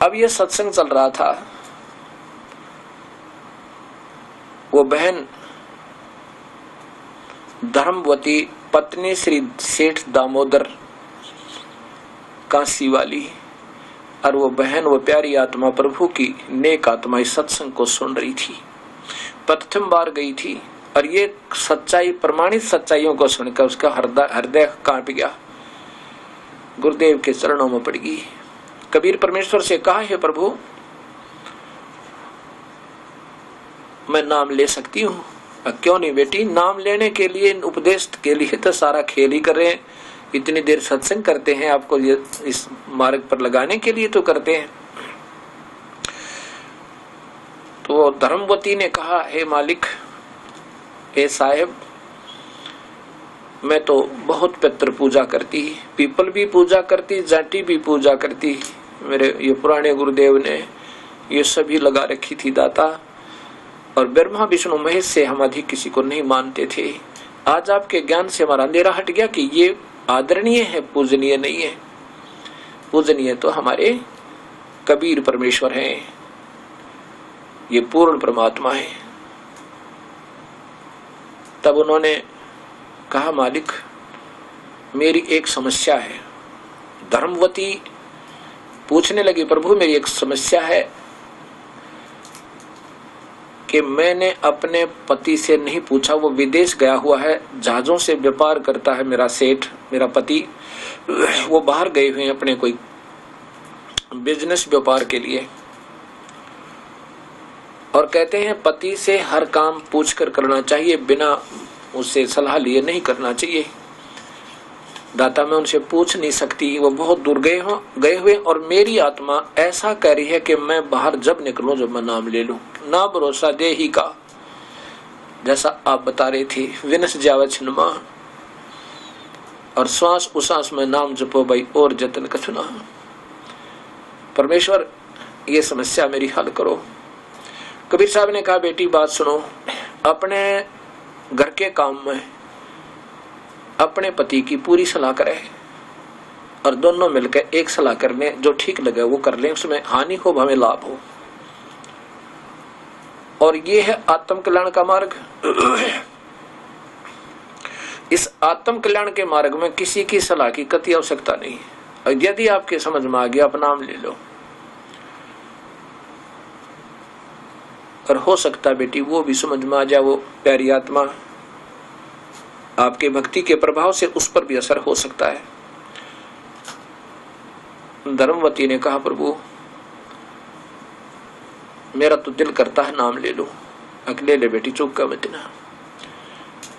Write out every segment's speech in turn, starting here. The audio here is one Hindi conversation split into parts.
अब ये सत्संग चल रहा था। वो बहन धर्मवती पत्नी श्री सेठ दामोदर काशी वाली, और वो बहन, वो प्यारी आत्मा, प्रभु की नेक आत्मा इस सत्संग को सुन रही थी। प्रथम बार गई थी और ये सच्चाई, प्रमाणित सच्चाइयों को सुनकर उसका हृदय कांप गया, गुरुदेव के चरणों में पड़ गई। कबीर परमेश्वर से कहा, हे प्रभु, मैं नाम ले सकती हूँ? क्यों नहीं बेटी, नाम लेने के लिए, उपदेश के लिए तो सारा खेल ही कर रहे हैं। इतनी देर सत्संग करते हैं, आपको ये इस मार्ग पर लगाने के लिए तो करते हैं। तो धर्मवती ने कहा, हे मालिक, हे साहेब, मैं तो बहुत पितृ पूजा करती, पीपल भी पूजा करती, जाटी भी पूजा करती। मेरे ये पुराने गुरुदेव ने ये सभी लगा रखी थी दाता, और ब्रह्मा विष्णु महेश से हम अधिक किसी को नहीं मानते थे। आज आपके ज्ञान से हमारा अंधेरा हट गया कि ये आदरणीय है, पूजनीय नहीं है। पूजनीय तो हमारे कबीर परमेश्वर हैं, ये पूर्ण परमात्मा है। तब उन्होंने कहा, मालिक, मेरी एक समस्या है। धर्मवती पूछने लगी, प्रभु, मेरी एक समस्या है कि मैंने अपने पति से नहीं पूछा, वो विदेश गया हुआ है, जहाजों से व्यापार करता है मेरा सेठ, मेरा पति। वो बाहर गए हुए हैं अपने कोई बिजनेस व्यापार के लिए, और कहते हैं पति से हर काम पूछकर करना चाहिए, बिना उससे सलाह लिए नहीं करना चाहिए। दाता, मैं उनसे पूछ नहीं सकती, वो बहुत दूर गए हुए, और मेरी आत्मा ऐसा कह रही है कि मैं बाहर जब निकलूं, जब मैं नाम ले लूं, ना भरोसा दे ही का, जैसा आप बता रहे थे, विनस जावत छिन्मा, और श्वास उसास में नाम जपो भाई और जतन कथुना। परमेश्वर, ये समस्या मेरी हल करो। कबीर साहब ने कहा, बेटी बात सुनो, अपने घर के काम में अपने पति की पूरी सलाह करें, और दोनों मिलकर एक सलाह कर लें, जो ठीक लगे वो कर लें, उसमें हानि हो हमें लाभ हो। और ये है आत्म कल्याण का मार्ग। इस आत्म कल्याण के मार्ग में किसी की सलाह की कति आवश्यकता नहीं, और यदि आपके समझ में आ गया, आप नाम ले लो। और हो सकता बेटी वो भी समझ में आ जाए, वो प्यारी आत्मा, आपके भक्ति के प्रभाव से उस पर भी असर हो सकता है। धर्मवती ने कहा, प्रभु, मेरा तो दिल करता है नाम ले लूं। अकेले ले बेटी, चुप का मत ना।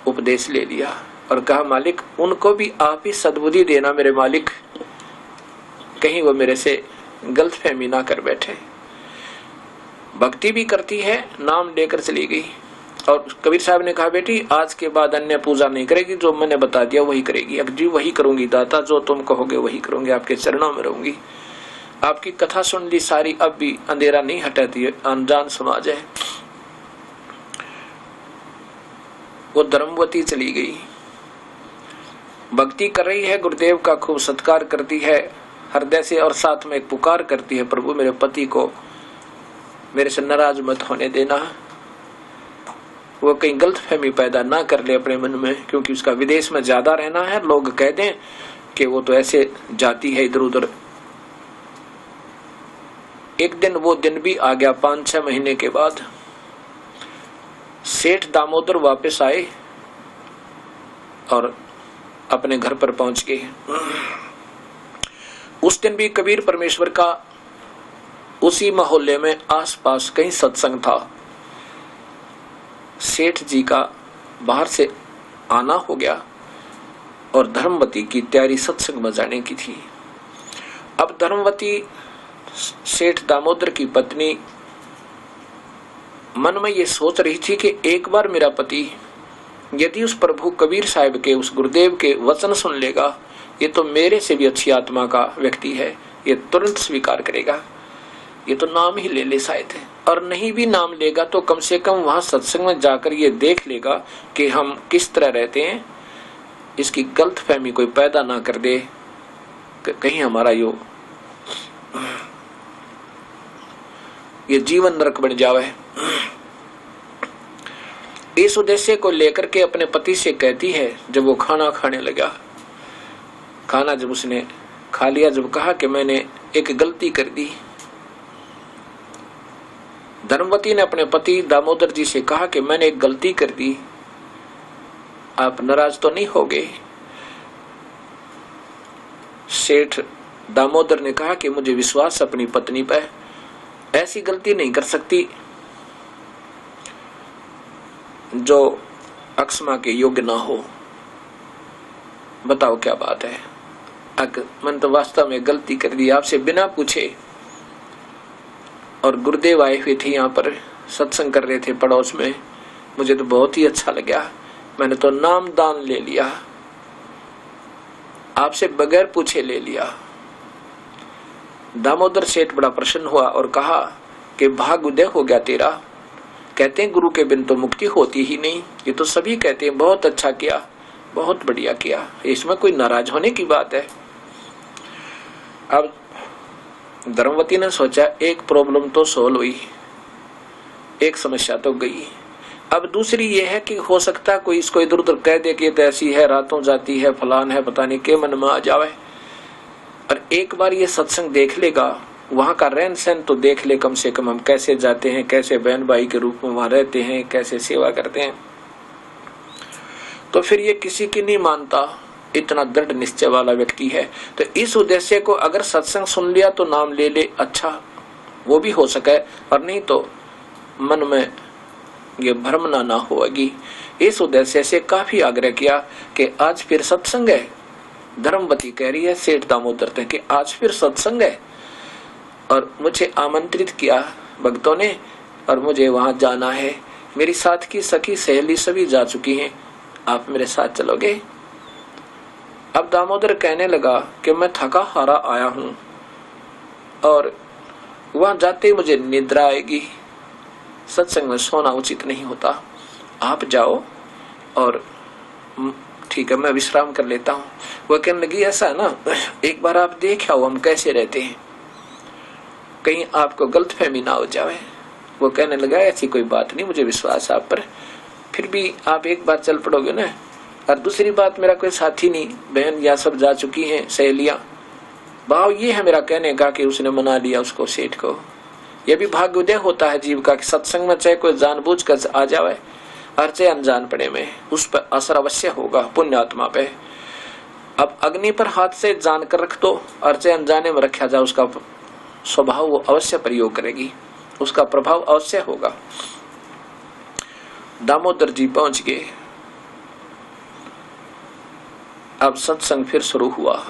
उपदेश ले लिया और कहा, मालिक, उनको भी आप ही सद्बुद्धि देना मेरे मालिक, कहीं वो मेरे से गलतफहमी ना कर बैठे। भक्ति भी करती है, नाम लेकर चली गई। और कबीर साहब ने कहा, बेटी, आज के बाद अन्य पूजा नहीं करेगी, जो मैंने बता दिया वही करेगी। अब जी वही करूंगी दाता, जो तुम कहोगे वही करूंगी, आपके चरणों में रहूंगी। आपकी कथा सुन ली सारी, अब भी अंधेरा नहीं हटाती है, अनजान समाज है। वो धर्मवती चली गई, भक्ति कर रही है, गुरुदेव का खूब सत्कार करती है हृदय से, और साथ में एक पुकार करती है, प्रभु, मेरे पति को मेरे से नाराज मत होने देना, वो कहीं गलतफहमी पैदा ना कर ले अपने मन में, क्योंकि उसका विदेश में ज्यादा रहना है, लोग कह दें कि वो तो ऐसे जाती है इधर उधर। एक दिन वो दिन भी आ गया, 5-6 महीने के बाद सेठ दामोदर वापस आए और अपने घर पर पहुंच गए। उस दिन भी कबीर परमेश्वर का उसी मोहल्ले में आसपास कहीं सत्संग था। सेठ जी का बाहर से आना हो गया और धर्मवती की तैयारी सत्संग में जाने की थी। अब धर्मवती सेठ दामोदर की पत्नी मन में ये सोच रही थी कि एक बार मेरा पति यदि उस प्रभु कबीर साहिब के, उस गुरुदेव के वचन सुन लेगा, ये तो मेरे से भी अच्छी आत्मा का व्यक्ति है, ये तुरंत स्वीकार करेगा, ये तो नाम ही ले ले शायद है। और नहीं भी नाम लेगा तो कम से कम वहां सत्संग में जाकर ये देख लेगा कि हम किस तरह रहते हैं, इसकी गलतफहमी कोई पैदा ना कर दे, कहीं हमारा यो ये जीवन नरक बन जावे। इस उद्देश्य को लेकर के अपने पति से कहती है, जब वो खाना खाने लगा, खाना जब उसने खा लिया, जब कहा कि मैंने एक गलती कर दी, धर्मवती ने अपने पति दामोदर जी से कहा कि मैंने एक गलती कर दी, आप नाराज तो नहीं होगे? सेठ दामोदर ने कहा कि मुझे विश्वास अपनी पत्नी पर, ऐसी गलती नहीं कर सकती जो अक्षमा के योग्य ना हो। बताओ क्या बात है? मैंने तो वास्तव में गलती कर दी, आपसे बिना पूछे। और गुरुदेव आए हुए थे, यहाँ पर सत्संग कर रहे थे पड़ोस में, मुझे तो बहुत ही अच्छा लगा, मैंने तो नाम दान ले लिया, आपसे बगैर पूछे ले लिया। दामोदर सेठ बड़ा प्रसन्न हुआ और कहा कि भाग उदय हो गया तेरा। कहते हैं गुरु के बिन तो मुक्ति होती ही नहीं, ये तो सभी कहते हैं बहुत अच्छा किया, बहुत बढ़िया किया, इसमें कोई नाराज होने की बात है। अब धर्मवती ने सोचा एक प्रॉब्लम तो सोल्व हुई, एक समस्या तो गई। अब दूसरी ये है कि हो सकता कोई इसको इधर उधर कह दे कि तो ऐसी है, रातों जाती है, फलान है, पता नहीं के मन में आ जावे। और एक बार ये सत्संग देख लेगा, वहां का रहन सहन तो देख ले कम से कम, हम कैसे जाते हैं, कैसे बहन भाई के रूप में वहां रहते हैं, कैसे सेवा करते हैं, तो फिर ये किसी की नहीं मानता, इतना दृढ़ निश्चय वाला व्यक्ति है। तो इस उद्देश्य को अगर सत्संग सुन लिया तो नाम ले ले, अच्छा वो भी हो सके, और नहीं तो मन में ये भ्रमना ना होगी। इस उद्देश्य से काफी आग्रह किया कि आज फिर सत्संग है। धर्मवती कह रही है सेठ दामोदर ने कि आज फिर सत्संग है और मुझे आमंत्रित किया भक्तों ने और मुझे वहां जाना है, मेरी साथ की सखी सहेली सभी जा चुकी हैं, आप मेरे साथ चलोगे? अब दामोदर कहने लगा कि मैं थका हारा आया हूं और वहां जाते ही मुझे निद्रा आएगी, सत्संग में सोना उचित नहीं होता, आप जाओ और ठीक है मैं विश्राम कर लेता हूँ। वह कहने लगी ऐसा है ना, एक बार आप देख आओ हम कैसे रहते हैं, कहीं आपको गलतफहमी ना हो जाए। वो कहने लगा ऐसी कोई बात नहीं, मुझे विश्वास है आप पर, फिर भी आप एक बार चल पड़ोगे ना। और दूसरी बात, मेरा कोई साथी नहीं, बहन या सब जा चुकी हैं, सहेलियां। भाव ये है मेरा कहने का कि उसने मना लिया उसको, सेठ को। यह भी भाग्योदय होता है जीव का कि सत्संग में चाहे कोई जानबूझ कर आ जाए और चाहे अनजान पड़े में, उस पर असर अवश्य होगा पुण्यात्मा पे। अब अग्नि पर हाथ से जान कर रख दो और चाहे अनजाने में रखा जाए, उसका स्वभाव वो अवश्य प्रयोग करेगी, उसका प्रभाव अवश्य होगा। दामोदर जी पहुंच गए। अब सत्संग फिर शुरू हुआ।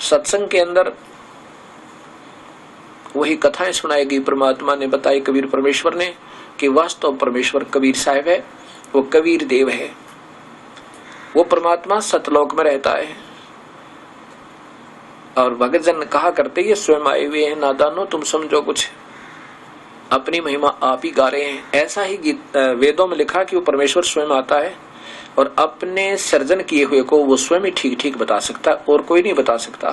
सत्संग के अंदर वही कथाएं सुनाई गई, परमात्मा ने बताई कबीर परमेश्वर ने कि वास्तव परमेश्वर कबीर साहब है, वो कबीर देव है, वो परमात्मा सतलोक में रहता है। और भगत जन कहा करते ये स्वयं आए हुए हैं, नादानो तुम समझो कुछ, अपनी महिमा आप ही गा रहे हैं। ऐसा ही गीत वेदों में लिखा कि वो परमेश्वर स्वयं आता है और अपने सर्जन किए हुए को वो स्वयं ही ठीक ठीक बता सकता है और कोई नहीं बता सकता।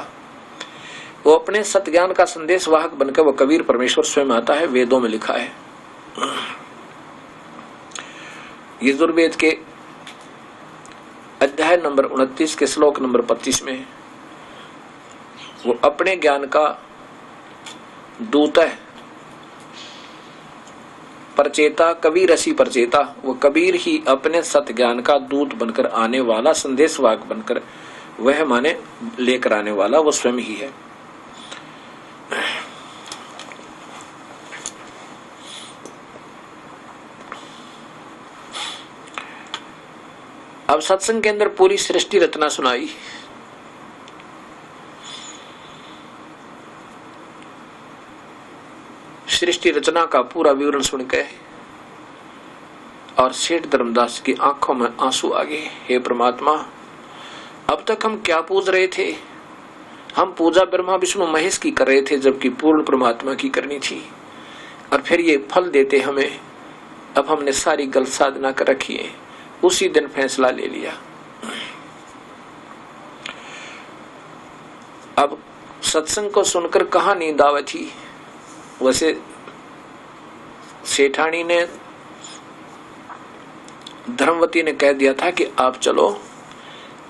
वो अपने सत्ज्ञान का संदेश वाहक बनकर वो कबीर परमेश्वर स्वयं आता है, वेदों में लिखा है। यजुर्वेद के अध्याय नंबर 29 के श्लोक नंबर 25 में वो अपने ज्ञान का दूत है, परचेता, कबीर रसी परचेता। वो कबीर ही अपने सत्य ज्ञान का दूत बनकर आने वाला, संदेशवाहक बनकर, वह माने लेकर आने वाला वो स्वयं ही है। अब सत्संग के अंदर पूरी सृष्टि रचना सुनाई। सृष्टि रचना का पूरा विवरण सुन के और सेठ धर्मदास की आंखों में आंसू आ गए। हे परमात्मा, अब तक हम क्या पूज रहे थे? हम पूजा ब्रह्मा विष्णु महेश की कर रहे थे, जबकि पूर्ण परमात्मा की करनी थी, और फिर ये फल देते हमें। अब हमने सारी गलत साधना कर रखी है, उसी दिन फैसला ले लिया। अब सत्संग को सुनकर कहाँ नींद आवे थी। वैसे सेठानी ने धर्मवती ने कह दिया था कि आप चलो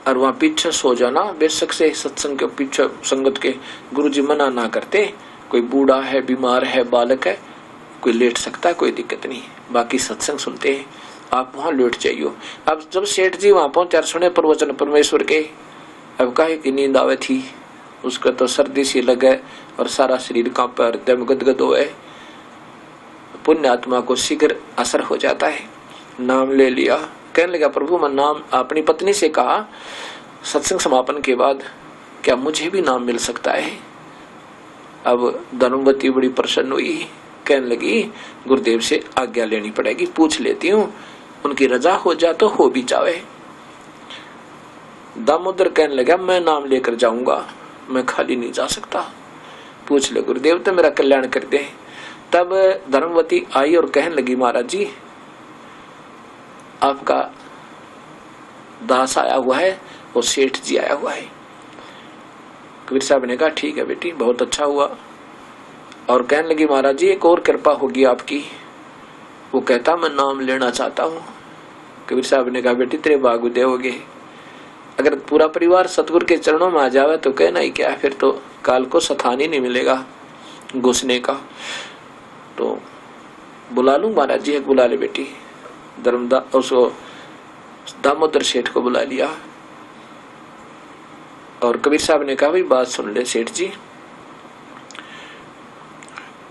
और वहां पीछे सो जाना, बेशक से सत्संग के पीछे संगत के गुरुजी मना ना करते, कोई बूढ़ा है, बीमार है, बालक है, कोई लेट सकता है, कोई दिक्कत नहीं, बाकी सत्संग सुनते हैं, आप वहां लेट जाइयो। अब जब सेठ जी वहां पहुंचे, सुने प्रवचन परमेश्वर के, अब काहे की नींद आवे थी, उसका तो सर्दी सी लगे और सारा शरीर कांपे, हृदय में गदगद होए, पुण्य आत्मा को शीघ्र असर हो जाता है। नाम ले लिया, कहने लगा प्रभु मैं नाम, अपनी पत्नी से कहा सत्संग समापन के बाद क्या मुझे भी नाम मिल सकता है। अब धर्मवती बड़ी प्रसन्न हुई, कहने लगी गुरुदेव से आज्ञा लेनी पड़ेगी, पूछ लेती हूँ, उनकी रजा हो जा तो हो भी जावे। दामोदर कहने लगा मैं नाम लेकर जाऊंगा, मैं खाली नहीं जा सकता, पूछ ले गुरुदेव तो मेरा कल्याण कर दे। तब धर्मवती आई और कहने लगी महाराज जी आपका दास आया हुआ है और सेठ जी आया हुआ है। कबीर साहब ने कहा ठीक है बेटी, बहुत अच्छा हुआ। और कहने लगी महाराज जी एक और कृपा होगी आपकी। वो कहता मैं नाम लेना चाहता हूँ। कबीर साहब ने कहा बेटी तेरे भाग उदय हो गए, अगर पूरा परिवार सतगुरु के चरणों में आ जावे तो कहना ही क्या, फिर तो काल को स्थान ही नहीं मिलेगा घुसने का। तो बुला लूं महाराज जी, बुला ले बेटी। उसको दामोदर सेठ को बुला लिया और कबीर साहब ने कहा भाई बात सुन ले सेठ जी,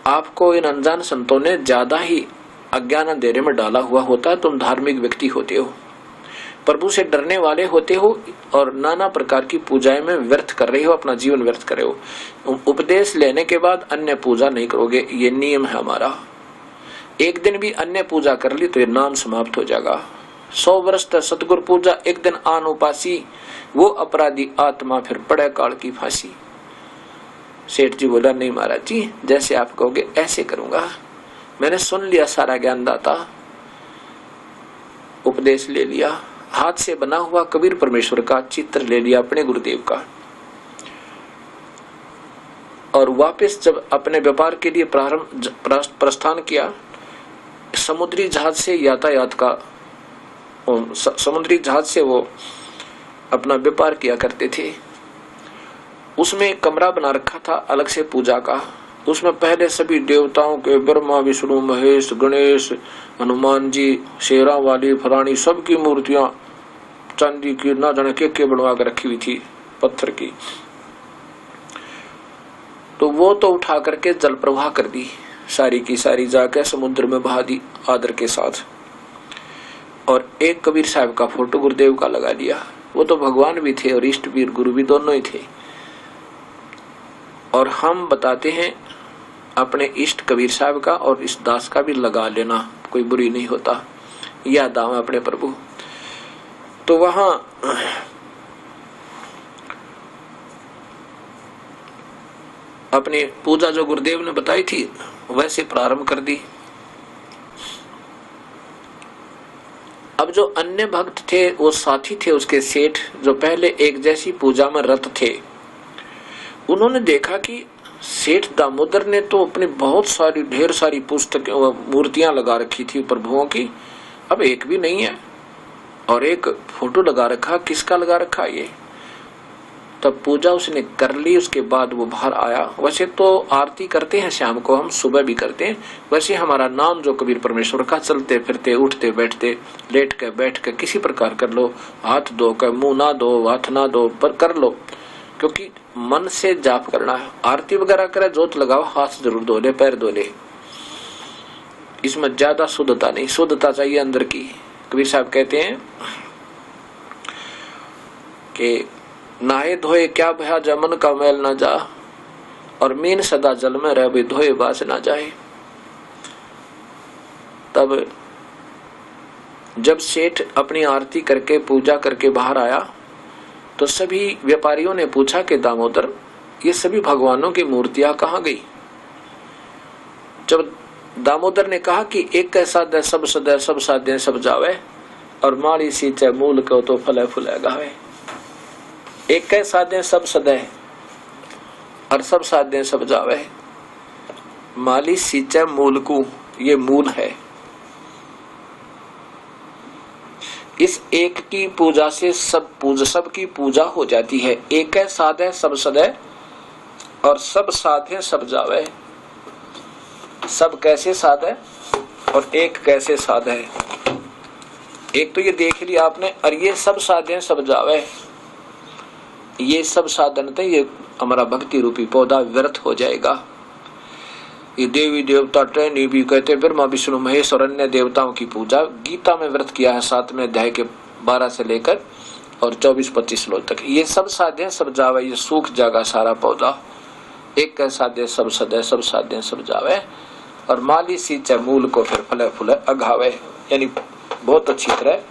आपको इन अनजान संतों ने ज्यादा ही अज्ञान अंधेरे में डाला हुआ होता है। तुम धार्मिक व्यक्ति होते हो, प्रभु से डरने वाले होते हो और नाना प्रकार की पूजाएं में व्यर्थ कर रहे हो, अपना जीवन व्यर्थ कर रहे हो। उपदेश लेने के बाद अन्य पूजा नहीं करोगे, ये नियम है हमारा। एक दिन भी अन्य पूजा कर ली तो ये नाम समाप्त हो जाएगा। 100 वर्ष तक सतगुरु पूजा, एक दिन आन उपासी, वो अपराधी आत्मा फिर पड़े काल की फांसी। सेठ जी बोला नहीं महाराज जी जैसे आप कहोगे ऐसे करूंगा, मैंने सुन लिया सारा ज्ञान दाता, उपदेश ले लिया, हाथ से बना हुआ कबीर परमेश्वर का चित्र ले लिया अपने गुरुदेव का, और वापस जब अपने व्यापार के लिए प्रस्थान किया, समुद्री जहाज से यातायात का, समुद्री जहाज से वो अपना व्यापार किया करते थे। उसमें एक कमरा बना रखा था अलग से पूजा का, उसमें पहले सभी देवताओं के ब्रह्मा विष्णु महेश गणेश हनुमान जी शेरा वाली फलानी सबकी मूर्तियां चांदी की ना जाने के बनवा कर रखी हुई थी पत्थर की। तो वो तो उठा करके जल प्रवाह कर दी, सारी की सारी जाकर समुद्र में बहा दी आदर के साथ। और एक कबीर साहब का फोटो गुरुदेव का लगा लिया। वो तो भगवान भी थे और इष्ट वीर गुरु भी दोनों ही थे। और हम बताते हैं अपने इष्ट कबीर साहब का और इस दास का भी लगा लेना, कोई बुरी नहीं होता, यह दाम अपने प्रभु। तो वहां अपनी पूजा जो गुरुदेव ने बताई थी वैसे प्रारंभ कर दी। अब जो अन्य भक्त थे वो साथी थे उसके सेठ, जो पहले एक जैसी पूजा में रत थे, उन्होंने देखा कि सेठ दामोदर ने तो अपनी बहुत सारी ढेर सारी पुस्तकें मूर्तियां लगा रखी थी प्रभुओं की, अब एक भी नहीं है, और एक फोटो लगा रखा, किसका लगा रखा ये। तब पूजा उसने कर ली, उसके बाद वो बाहर आया। वैसे तो आरती करते हैं शाम को, हम सुबह भी करते हैं, वैसे हमारा नाम जो कबीर परमेश्वर का चलते फिरते उठते बैठते लेट के बैठ के किसी प्रकार कर लो, हाथ धो कर मुंह ना दो हाथ ना दो पर कर लो, क्योंकि मन से जाप करना है। आरती वगैरह करे जोत लगाओ, हाथ जरूर धो ले पैर धो ले, इसमें ज्यादा शुद्धता नहीं, शुद्धता चाहिए अंदर की। कबीर साहब कहते हैं कि नहाए धोए क्या भया जमन का मैल न जा, और मीन सदा जल में रह भी धोए बास ना जाए। तब जब सेठ अपनी आरती करके पूजा करके बाहर आया तो सभी व्यापारियों ने पूछा कि दामोदर ये सभी भगवानों की मूर्तियां कहाँ गई। जब दामोदर ने कहा कि एक कैसा दे सब सदै सब साधे सब जावे, और माड़ी सींचे मूल को तो फले फुले गावे। एक कैसा दे सब सदै, और सब साधे सब जावे। माली सींचे मूल को, ये मूल है। इस एक की पूजा से सब की पूजा हो जाती है। एक है साध है सब सद है, और सब साध है सब जावे। सब कैसे साध है और एक कैसे साध है। एक तो ये देख लिया आपने, और ये सब साधे सब जावे, ये सब साधन थे, ये हमारा भक्ति रूपी पौधा व्यर्थ हो जाएगा। ये देवी देवता ट्रेनी भी कहते ब्रह्मा विष्णु महेश और अन्य देवताओं की पूजा गीता में व्रत किया है 7वें अध्याय के 12 से लेकर और 24-25 श्लोक तक। ये सब साधे सब जावे, ये सूख जाएगा सारा पौधा। एक का साधे सब सदे, सब साधे सब जावे, और माली सींचे मूल को फिर फले फूले अघावे। यानी बहुत अच्छी तरह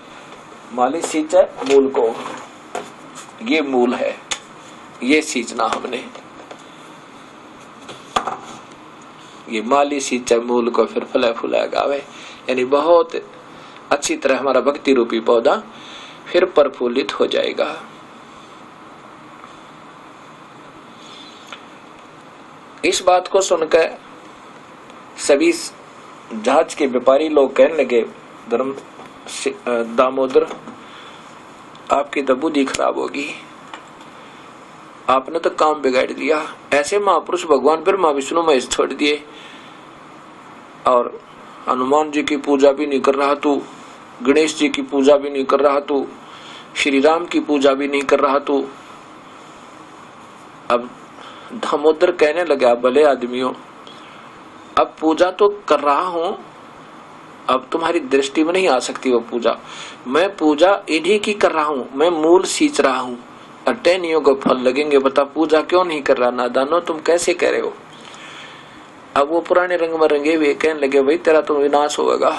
माली सींचे मूल को, ये मूल है, ये सींचना हमने। ये माली सींचे मूल को फिर फले फूले अघावे, यानी बहुत अच्छी तरह हमारा भक्ति रूपी पौधा फिर प्रफुल्लित हो जाएगा। इस बात को सुनकर सभी जहाज के व्यापारी लोग कहने लगे, दामोदर आपकी तो बुद्धि खराब होगी, आपने तो काम बिगाड़ दिया। ऐसे महापुरुष भगवान ब्रह्मा विष्णु महेश छोड़ दिए, और हनुमान जी की पूजा भी नहीं कर रहा तू, गणेश जी की पूजा भी नहीं कर रहा तू, श्री राम की पूजा भी नहीं कर रहा तू। अब दामोदर कहने लगा, भले आदमियों, अब पूजा तो कर रहा हूं, अब तुम्हारी दृष्टि में नहीं आ सकती वो पूजा। मैं पूजा इन्हीं की कर रहा हूं, मैं मूल सींच रहा हूं, टहनियों को फल लगेंगे। बता पूजा क्यों नहीं कर रहा नादानो, तुम कैसे कह रहे हो। अब वो पुराने रंग में रंगे हुए कहने लगे, भाई तेरा तो विनाश होगा,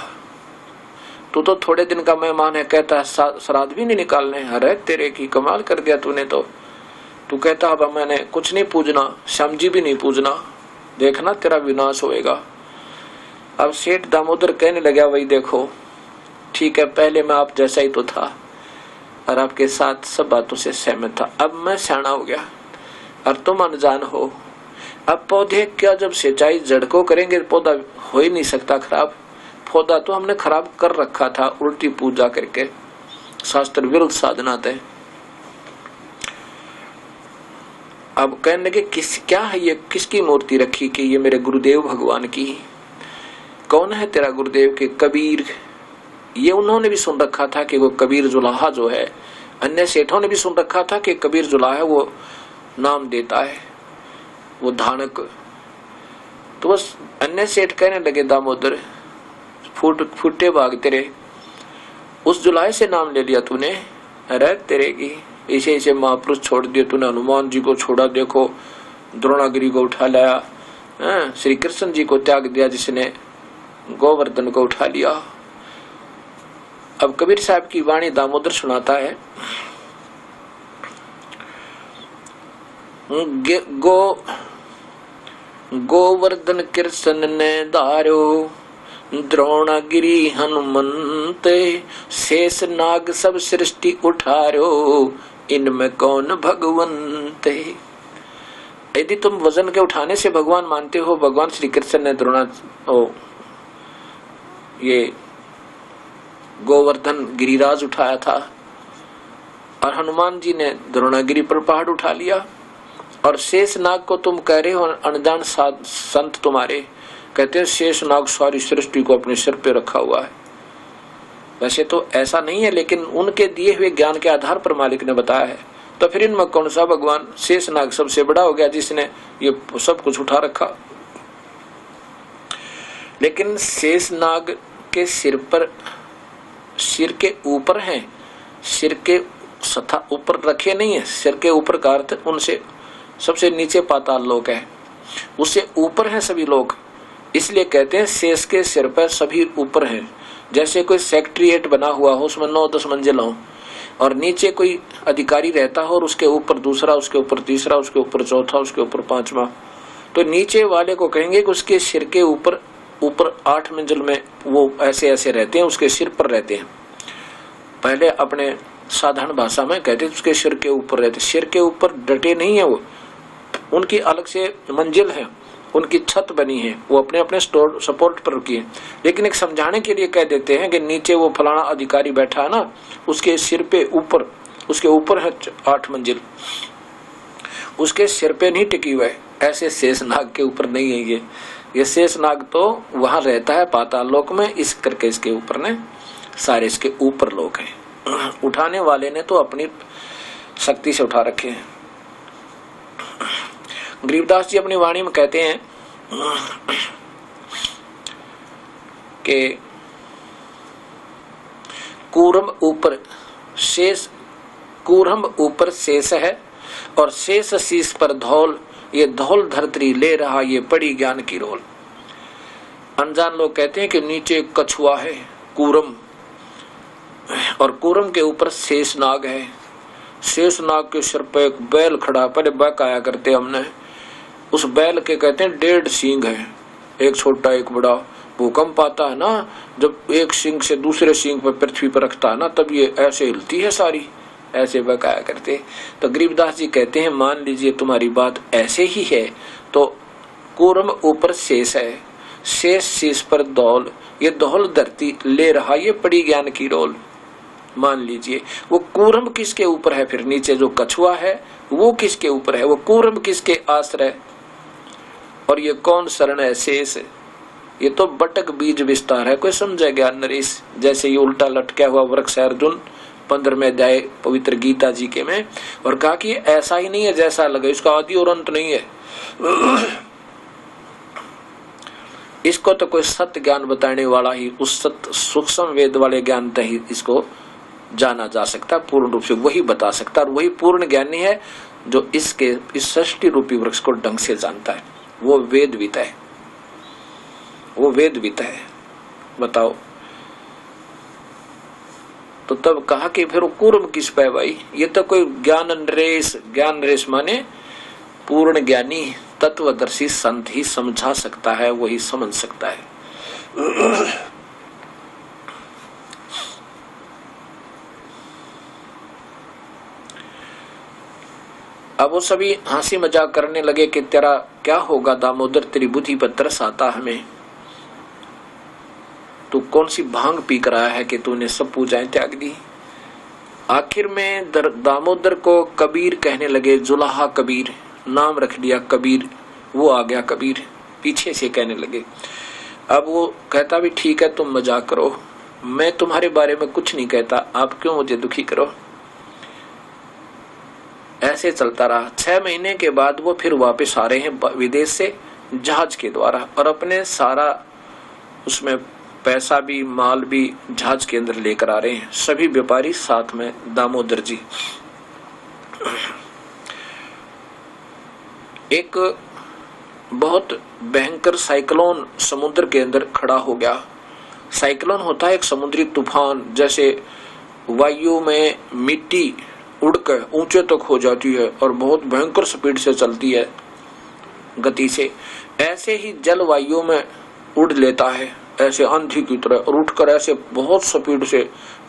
तू तो थोड़े दिन का मेहमान है, कहता है श्राद्ध भी नहीं निकालने। अरे तेरे की कमाल कर दिया तूने तो। तू कहता अब मैंने कुछ नहीं पूजना, श्याम जी भी नहीं पूजना, देखना तेरा विनाश होएगा। अब सेठ दामोदर कहने लगा, वही देखो ठीक है, पहले मैं आप जैसा ही तो था और आपके साथ सब बातों से सहमत था, अब मैं सियाना हो गया और तुम अनजान हो। अब पौधे क्या जब सिंचाई जड़ को करेंगे, पौधा हो ही नहीं सकता खराब। पौधा तो हमने खराब कर रखा था उल्टी पूजा करके, शास्त्र विरुद्ध साधना थे। अब कहने लगे क्या है ये, किसकी मूर्ति रखी कि ये मेरे गुरुदेव भगवान की। कौन है तेरा गुरुदेव? के कबीर। ये उन्होंने भी सुन रखा था कि वो कबीर जुलाहा जो है, अन्य सेठों ने भी सुन रखा था कि कबीर जुलाहा वो नाम देता है, वो धानक। तो बस अन्य सेठ कहने लगे, दामोदर फूटे भाग तेरे, उस जुलाहे से नाम ले लिया तूने। अरे तेरे की ऐसे ऐसे महापुरुष छोड़ दिए तूने, हनुमान जी को छोड़ा, देखो द्रोणागिरी को उठा लाया, श्री कृष्ण जी को त्याग दिया जिसने गोवर्धन को उठा लिया। अब कबीर साहब की वाणी दामोदर सुनाता है, गोवर्धन कृष्ण ने धारो, द्रोणागिरी हनुमंत, शेष नाग सब सृष्टि उठारो, इनमें कौन भगवंत। यदि तुम वजन के उठाने से भगवान मानते हो, भगवान श्री कृष्ण ने ये गोवर्धन गिरिराज उठाया था और हनुमान जी ने द्रोणागिरी पर पहाड़ उठा लिया, और शेष नाग को तुम कह रहे हो अनजान संत तुम्हारे कहते हैं शेष नाग सारी सृष्टि को अपने सिर पे रखा हुआ है। वैसे तो ऐसा नहीं है, लेकिन उनके दिए हुए ज्ञान के आधार पर मालिक ने बताया है। तो फिर इनमें कौन सा भगवान? शेष नाग सबसे बड़ा हो गया जिसने ये सब कुछ उठा रखा। लेकिन शेष नाग के सिर पर, सिर के ऊपर है, सिर के सथा ऊपर रखे नहीं है। सिर के ऊपर का अर्थ उनसे सबसे नीचे पाताल लोक है, उससे ऊपर है सभी लोग, इसलिए कहते हैं शेष के सिर पर सभी ऊपर हैं। जैसे कोई सेक्रेटरीट बना हुआ हो, उसमें 9-10 मंजिल हो, और नीचे कोई अधिकारी रहता हो, और उसके ऊपर दूसरा, उसके ऊपर तीसरा, उसके ऊपर चौथा, उसके ऊपर 5वां। तो नीचे वाले को कहेंगे कि उसके सिर के ऊपर 8 मंजिल में वो ऐसे ऐसे रहते हैं, उसके सिर पर रहते हैं। पहले अपने साधारण भाषा में कहते हैं उसके सिर के ऊपर रहते। सिर के ऊपर डटे नहीं है वो, उनकी अलग से मंजिल है, उनकी छत बनी है, वो अपने अपने सपोर्ट पर रुकी है। लेकिन एक समझाने के लिए कह देते हैं कि नीचे वो फलाना अधिकारी बैठा है ना, उसके सिर पे ऊपर, उसके ऊपर है 8 मंजिल, उसके सिर पे नहीं टिकी हुआ है। ऐसे शेषनाग के ऊपर नहीं है ये शेषनाग तो वहां रहता है पाताल लोक में, इस करके इसके ऊपर ने सारे इसके ऊपर लोग हैं। उठाने वाले ने तो अपनी शक्ति से उठा रखे हैं। गरीबदास जी अपनी वाणी में कहते हैं कि कूर्म ऊपर शेष है और शेष शीश पर धौल, ये धौल धरती ले रहा ये पड़ी ज्ञान की रोल। अनजान लोग कहते हैं कि नीचे एक कछुआ है कूर्म, और कूर्म के ऊपर शेषनाग है। शेषनाग के सिर पर एक बैल खड़ा, पहले बकाया करते हमने, उस बैल के कहते हैं 1.5 सींग है, एक छोटा एक बड़ा। भूकंप आता है ना, जब एक सींग से दूसरे सींग पर पृथ्वी पर रखता है ना, तब ये ऐसे हिलती है सारी, ऐसे बकाया करते। तो गरीबदास जी कहते हैं मान लीजिए तुम्हारी बात ऐसे ही है, तो कूर्म ऊपर शेष है, शेष शीश पर धौल, ये धौल धरती ले रहा ये पड़ी ज्ञान की रोल। मान लीजिए वो कूर्म किसके ऊपर है, फिर नीचे जो कछुआ है वो किसके ऊपर है, वो कूर्म किसके आश्रय, और ये कौन शरण है शेष। ये तो बटक बीज विस्तार है, कोई समझे ज्ञान नरेश। जैसे ये उल्टा लटका हुआ वृक्ष है अर्जुन 15वें अध्याय पवित्र गीता जी के में, और कहा कि ऐसा ही नहीं है जैसा लगे, इसका आदि और अंत नहीं है। इसको तो कोई सत्य ज्ञान बताने वाला ही, उस सत्य सूक्ष्म वेद वाले ज्ञान तक ही इसको जाना जा सकता, पूर्ण रूप से वही बता सकता, और वही पूर्ण ज्ञानी है जो इसके इस सृष्टि रूपी वृक्ष को ढंग से जानता है। वो वेदवित है, वो वेदवित है। बताओ, तो तब कहा कि फिर वो कूर्म किस पे भाई, ये तो कोई ज्ञान नरेश माने पूर्ण ज्ञानी तत्वदर्शी संत ही समझा सकता है, वही समझ सकता है। अब वो सभी हंसी मजाक करने लगे कि तेरा क्या होगा दामोदर, तेरी बुद्धि पर तरस आता हमें, तू कौन सी भांग पी कर आया है कि तूने सब पूजाएं त्याग दी। आखिर में दामोदर को कबीर कहने लगे, जुलाहा कबीर, नाम रख दिया कबीर, वो आ गया कबीर, पीछे से कहने लगे। अब वो कहता भी ठीक है तुम मजाक करो, मैं तुम्हारे बारे में कुछ नहीं कहता, आप क्यों मुझे दुखी करो। ऐसे चलता रहा। 6 महीने के बाद वो फिर वापस आ रहे हैं विदेश से जहाज के द्वारा, और अपने सारा उसमें पैसा भी माल भी जहाज के अंदर लेकर आ रहे हैं, सभी व्यापारी साथ में दामोदर जी। एक बहुत भयंकर साइक्लोन समुद्र के अंदर खड़ा हो गया। साइक्लोन होता है एक समुद्री तूफान, जैसे वायु में मिट्टी उड़कर ऊंचे तक हो जाती है और बहुत भयंकर स्पीड से चलती है गति से, ऐसे ही जलवायु में उड़ लेता है ऐसे आंधी की तरह, और उठकर ऐसे बहुत स्पीड से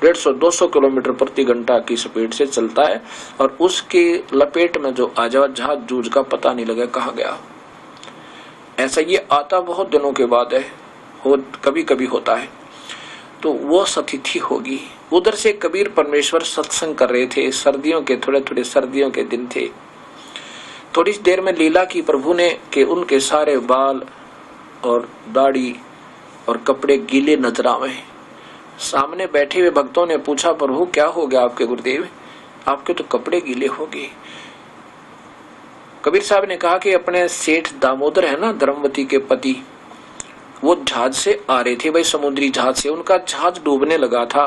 150-200 किलोमीटर प्रति घंटा की स्पीड से चलता है, और उसकी लपेट में जो आ जाए जहाज जूझ का पता नहीं लगा कहाँ गया। ऐसा ये आता बहुत दिनों के बाद है, कभी कभी होता है। तो वो सतिथि होगी। उधर से कबीर परमेश्वर सत्संग कर रहे थे, सर्दियों के थोड़े सर्दियों के दिन थे। थोड़ी देर में लीला की प्रभु ने कि उनके सारे बाल और दाढ़ी और कपड़े गीले नजर आवे। सामने बैठे हुए भक्तों ने पूछा, प्रभु क्या हो गया आपके गुरुदेव, आपके तो कपड़े गीले हो गए। कबीर साहब ने कहा कि अपने सेठ दामोदर है ना, धर्मवती के पति, वो जहाज से आ रहे थे भाई, समुद्री जहाज से, उनका जहाज डूबने लगा था,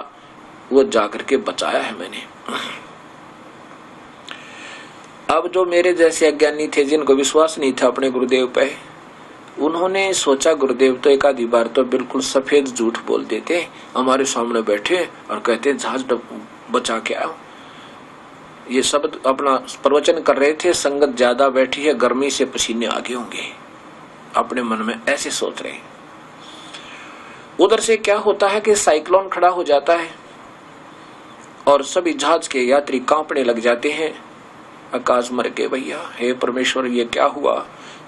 वो जाकर के बचाया है मैंने। अब जो मेरे जैसे अज्ञानी थे, जिनको विश्वास नहीं था अपने गुरुदेव पे, उन्होंने सोचा गुरुदेव तो एक आधी बार तो बिल्कुल सफेद झूठ बोल देते, हमारे सामने बैठे और कहते जहाज बचा के आओ। ये शब्द अपना प्रवचन कर रहे थे, संगत ज्यादा बैठी है, गर्मी से पसीने आगे होंगे, अपने मन में ऐसे सोच रहे। उधर से क्या होता है कि साइक्लोन खड़ा हो जाता है और सभी जहाज के यात्री कांपने लग जाते हैं, आकाश मर के भैया, हे परमेश्वर ये क्या हुआ।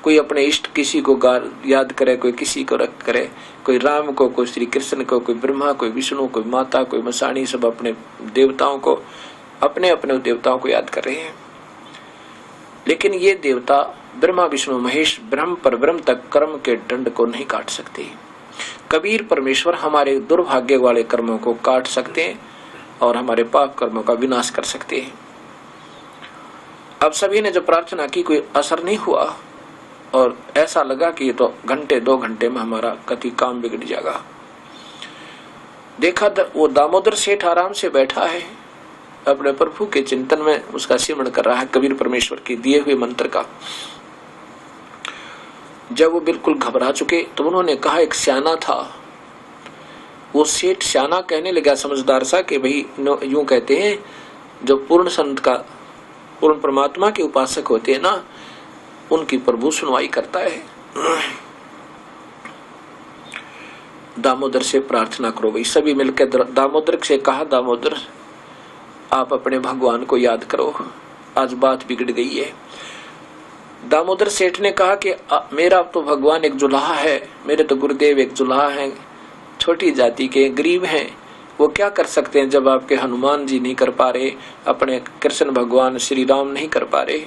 कोई अपने इष्ट किसी को याद करे, कोई किसी को रख करे, कोई राम को, कोई श्री कृष्ण को, कोई ब्रह्मा, कोई विष्णु, कोई माता, कोई मसाणी, सब अपने देवताओं को, अपने अपने देवताओं को याद कर रहे हैं। लेकिन ये देवता ब्रह्मा विष्णु महेश ब्रह्म पर ब्रह्म तक कर्म के दंड को नहीं काट सकते। कबीर परमेश्वर हमारे दुर्भाग्य वाले कर्मों को काट सकते हैं और हमारे पाप कर्मों का विनाश कर सकते हैं। अब सभी ने जब प्रार्थना की कोई असर नहीं हुआ और ऐसा लगा कि ये तो घंटे 2 घंटे में हमारा कति काम बिगड़ जाएगा। देखा वो दामोदर सेठ आराम से बैठा है, अपने प्रभु के चिंतन में उसका सिमरण कर रहा है कबीर परमेश्वर के दिए हुए मंत्र का। जब वो बिल्कुल घबरा चुके तो उन्होंने कहा, एक स्याना था, वो सेठ स्याना कहने लगा समझदार सा कि भाई यूं कहते हैं जो पूर्ण संत का, पूर्ण परमात्मा के उपासक होते हैं ना, उनकी प्रभु सुनवाई करता है। दामोदर से प्रार्थना करो भाई। सभी मिलकर दामोदर से कहा, दामोदर आप अपने भगवान को याद करो, आज बात बिगड़ गई है। दामोदर सेठ ने कहा कि मेरा तो भगवान एक जुलाहा है, मेरे तो गुरुदेव एक जुलाहा है, छोटी जाति के गरीब हैं, वो क्या कर सकते हैं जब आपके हनुमान जी नहीं कर पा रहे, अपने कृष्ण भगवान श्री राम नहीं कर पा रहे।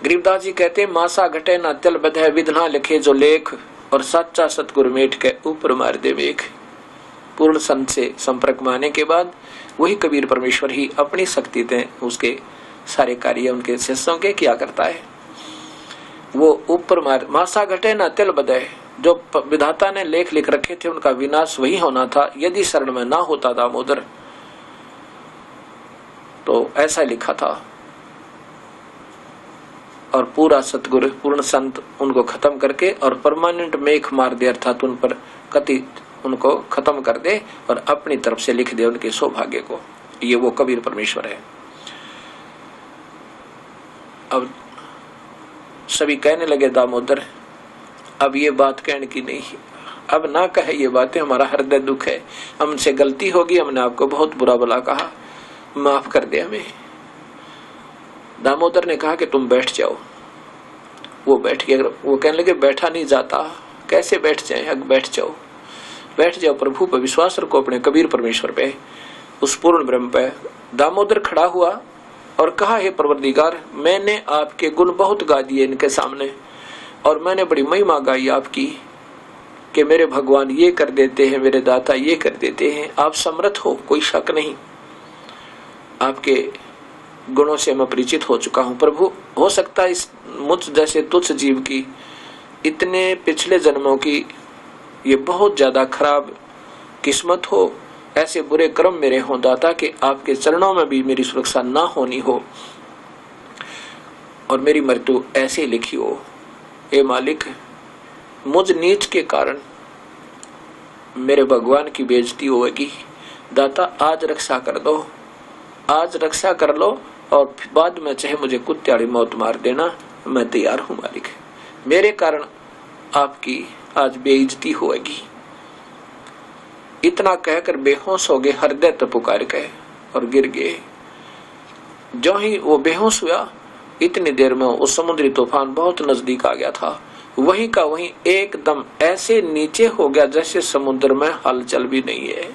गरीबदास जी कहते हैं, मासा घटे ना तिल बधे विधना लिखे जो लेख, और सच्चा सतगुरु मेट के ऊपर मार दे मेघ। पूर्ण संत से संपर्क में आने के बाद वही कबीर परमेश्वर ही अपनी शक्ति से उसके सारे कार्य उनके शिष्यों के किया करता है। वो ऊपर मार, मासा घटे ना तिल बधे, जो विधाता ने लेख लिख रखे थे उनका विनाश वही होना था यदि शरण में ना होता दामोदर, तो ऐसा लिखा था। और पूरा सतगुरु पूर्ण संत उनको खत्म करके और परमानेंट मेघ मार दे, अर्थात उन पर कति उनको खत्म कर दे और अपनी तरफ से लिख दे उनके सौभाग्य को। ये वो कबीर परमेश्वर है। अब सभी कहने लगे, दामोदर अब ये बात कहने की नहीं, अब ना कहे ये बातें, हमारा हृदय दुख है, हमसे गलती होगी, हमने आपको बहुत बुरा भला कहा, माफ कर दे हमें। दामोदर ने कहा कि तुम बैठ जाओ। वो बैठ गया। वो कहने लगे, बैठा नहीं जाता, कैसे बैठ जाए, अब बैठ जाओ, बैठ जाओ, प्रभु पर विश्वास रखो, अपने कबीर परमेश्वर पे, उस पूर्ण ब्रह्म पे। दामोदर खड़ा हुआ और कहा, हे परवरदिगार, मैंने आपके गुण बहुत गा दिए इनके सामने, और मैंने बड़ी महिमा गाई आपकी कि मेरे भगवान ये कर देते हैं, मेरे दाता ये कर देते हैं, आप समर्थ हो, कोई शक नहीं, आपके गुणों से मैं परिचित हो चुका हूं। प्रभु, हो सकता है इस मुझ जैसे तुच्छ जीव की इतने पिछले जन्मों की ये बहुत ज्यादा खराब किस्मत हो, ऐसे बुरे कर्म मेरे हों दाता कि आपके चरणों में भी मेरी सुरक्षा ना होनी हो और मेरी मृत्यु ऐसे लिखी हो। ए मालिक, मुझ नीच के कारण मेरे भगवान की बेइज्जती होगी, दाता आज रक्षा कर दो, आज रक्षा कर लो, और बाद में चाहे मुझे कुत्त्याड़ी मौत मार देना, मैं तैयार हूं मालिक, मेरे कारण आपकी आज बेइज्जती होगी। इतना कहकर बेहोश हो गए, हृदय तो पुकार गए और गिर गए। जो ही वो बेहोश हुआ, इतनी देर में उस समुद्री तूफान बहुत नजदीक आ गया था, वहीं का वहीं एकदम ऐसे नीचे हो गया जैसे समुद्र में हलचल भी नहीं है।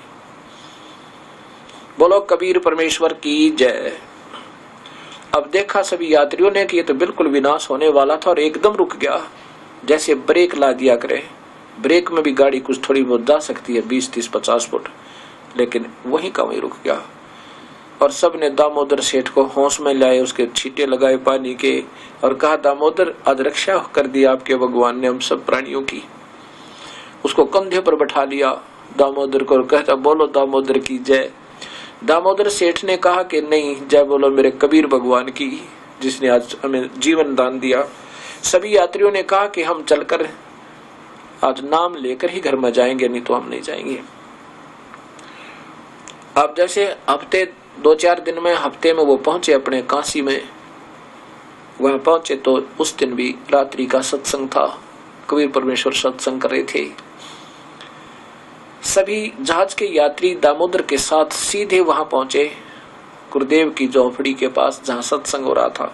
बोलो कबीर परमेश्वर की जय। अब देखा सभी यात्रियों ने कि ये तो बिल्कुल विनाश होने वाला था और एकदम रुक गया, जैसे ब्रेक ला दिया करे। ब्रेक में भी गाड़ी कुछ थोड़ी बहुत जा सकती है, 20, 30, 50 फुट, लेकिन वहीं का वहीं रुक गया। और सब ने दामोदर सेठ को होश में लाए, उसके छींटे लगाए पानी के, और कहा, दामोदर आज रक्षा कर दी आपके भगवान ने हम सब प्राणियों की। उसको कंधे पर बैठा लिया दामोदर को, और कहता, बोलो दामोदर की जय। दामोदर सेठ ने कहा कि नहीं, जय बोलो मेरे कबीर भगवान की, जिसने आज हमें जीवन दान दिया। सभी यात्रियों ने कहा कि हम चलकर आज नाम लेकर ही घर में जाएंगे, नहीं तो हम नहीं जाएंगे। अब जैसे हफ्ते 2-4 दिन में, हफ्ते में वो पहुंचे अपने काशी में। वहां पहुंचे तो उस दिन भी रात्रि का सत्संग था, कबीर परमेश्वर सत्संग कर रहे थे। सभी जहाज के यात्री दामोदर के साथ सीधे वहां पहुंचे। गुरुदेव की झोपड़ी के पास जहां सत्संग हो रहा था।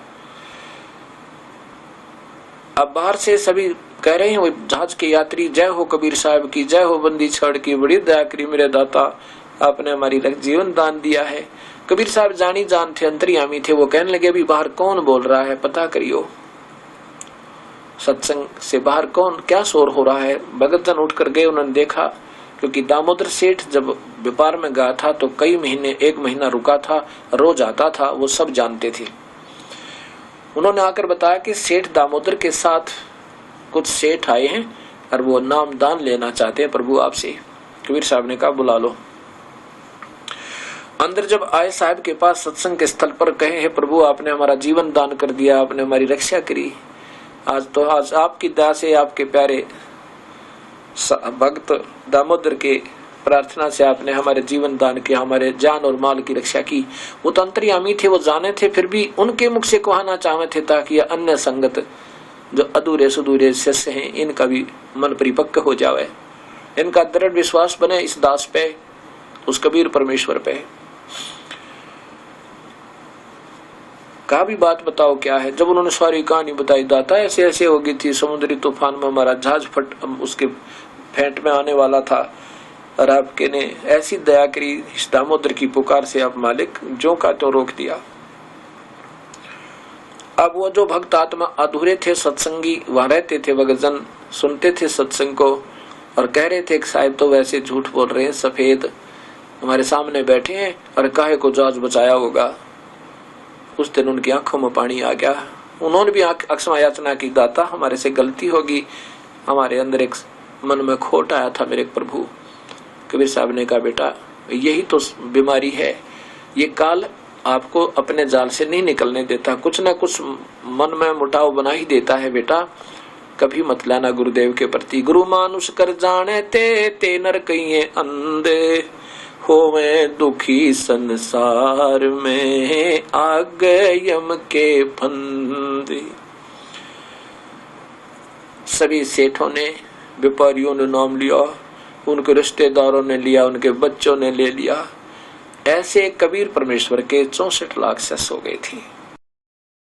अब बाहर से सभी कह रहे हैं, वो जहाज के यात्री, जय हो कबीर साहब की, जय हो बंदी छड़ की, बड़ी दया करी मेरे दाता, आपने हमारी जीवन दान दिया है। कबीर साहब जानी जान थे, अंतर्यामी थे। वो कहने लगे अभी बाहर कौन बोल रहा है, पता करियो सत्संग से बाहर कौन क्या शोर हो रहा है। भगत जन उठ कर गए, उन्होंने देखा, क्योंकि दामोदर सेठ जब व्यापार में गया था तो कई महीने, 1 महीना रुका था, रोज आता था, वो सब जानते थे। उन्होंने आकर बताया कि सेठ दामोदर के साथ कुछ सेठ आए हैं और वो नाम दान लेना चाहते हैं प्रभु आपसे। कबीर साहब ने कहा बुला लो। अंदर जब आए साहब के पास सत्संग के स्थल पर, कहे, हे प्रभु आपने हमारा जीवन दान कर दिया, आपने हमारी रक्षा करी, आज आपकी दया से, आपके प्यारे भक्त दामोदर के प्रार्थना से आपने हमारे जीवन दान किया, हमारे जान और माल की रक्षा की। वो तो अंतर्यामी थे, वो जाने थे, फिर भी उनके मुख से कहना चाहते थे ताकि अन्य संगत जो अधूरे सुधूरे शिष्य हैं इनका भी मन परिपक्व हो जावे, इनका दृढ़ विश्वास बने इस दास पे, उस कबीर परमेश्वर पे। का भी बात बताओ क्या है। जब उन्होंने सारी कहानी बताई, दाता ऐसे ऐसे हो गई थी, समुद्री तूफान में हमारा जहाज उसके फेंट में आने वाला था, और आपके ने ऐसी दया करी, इस दामोदर की पुकार से आप मालिक जो का तो रोक दिया। अब वो जो भक्त आत्मा अधूरे थे, सत्संगी वहां रहते थे, भगतजन सुनते थे सत्संग को और कह रहे थे कि साहब तो वैसे झूठ बोल रहे हैं, सफेद हमारे सामने बैठे हैं और काहे को जहाज बचाया होगा। उस दिन उनकी आंखों में पानी आ गया। उन्होंने भी अक्षमा याचना की, दाता हमारे से गलती होगी, हमारे अंदर एक मन में खोट आया था मेरे प्रभु। कबीर साहब ने कहा बेटा यही तो बीमारी है, ये काल आपको अपने जाल से नहीं निकलने देता, कुछ ना कुछ मन में मुटाव बना ही देता है बेटा, कभी मत लाना गुरुदेव के प्रति। गुरु मानुष कर जाने ते नर कहिए अंधे, होवे दुखी संसार में आग यम के फंदे। सभी सेठों ने, व्यापारियों ने नाम लिया, उनके रिश्तेदारों ने लिया, उनके बच्चों ने ले लिया। ऐसे कबीर परमेश्वर के 64 लाख शिष्य हो गए थे।